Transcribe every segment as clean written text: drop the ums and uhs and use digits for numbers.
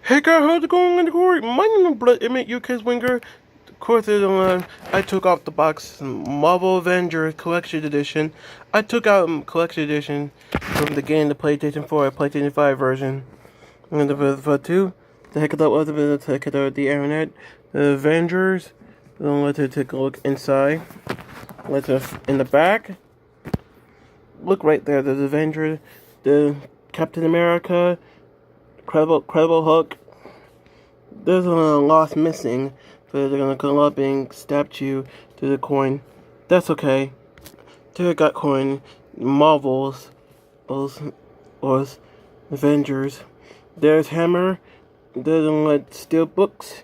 Hey guys, how's it going in the court? My name is Blood Emmett, UK Winger. Of course, I took off the box Marvel Avengers Collection Edition. I took out Collection Edition from the game, the PlayStation 4, PlayStation 5 version. And the 2, the heck of that was a bit to check out the internet. The Avengers. Let's take a look inside. Let's in the back. Look right there, there's Avengers, the Captain America, Incredible Hulk. There's a loss missing, but they're gonna come up and stab you to the coin. That's okay. They got coin. Marvels, was Avengers. There's Hammer. There's a lot of steel books.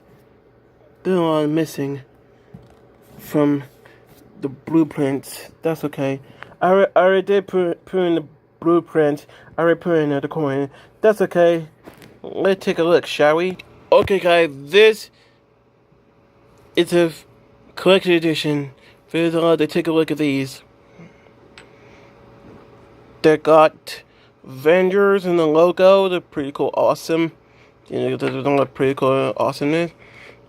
There's a lot missing from the blueprints. That's okay. I already did put in the blueprint. I already put in the coin. That's okay. Let's take a look, shall we? Okay, guys, this is a collection edition. There's a lot to take a look at these. They got Avengers in the logo. They're pretty cool, awesome. You know, there's a lot of pretty cool awesomeness.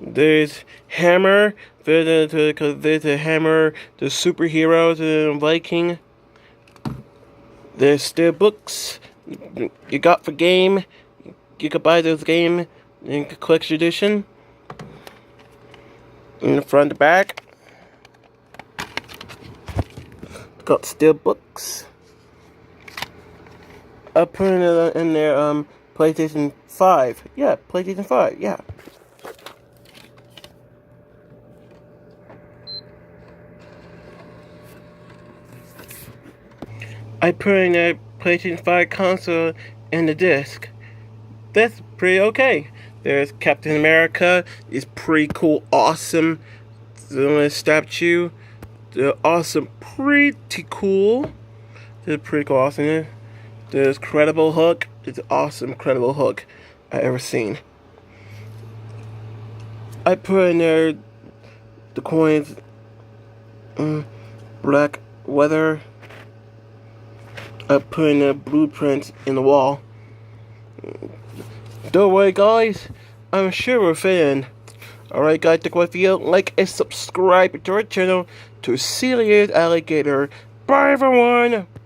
There's Hammer. There's a Hammer. The superheroes and Viking. There's still books you got for game. You could buy this game in collection edition. In the front and back. Got still books. I put it in their PlayStation 5. Yeah, PlayStation 5, yeah. I put in a PlayStation 5 console and the disc. That's pretty okay. There's Captain America. It's pretty cool, awesome. The statue. They're awesome, pretty cool. They're pretty cool, awesome. There's Incredible Hulk. It's awesome, Incredible Hulk I ever seen. I put in there the coins. Black Weather. I put in a blueprint in the wall. Don't worry, guys. I'm sure we're a fan. Alright, guys, take one video, like and subscribe to our channel to Serious Alligator. Bye, everyone.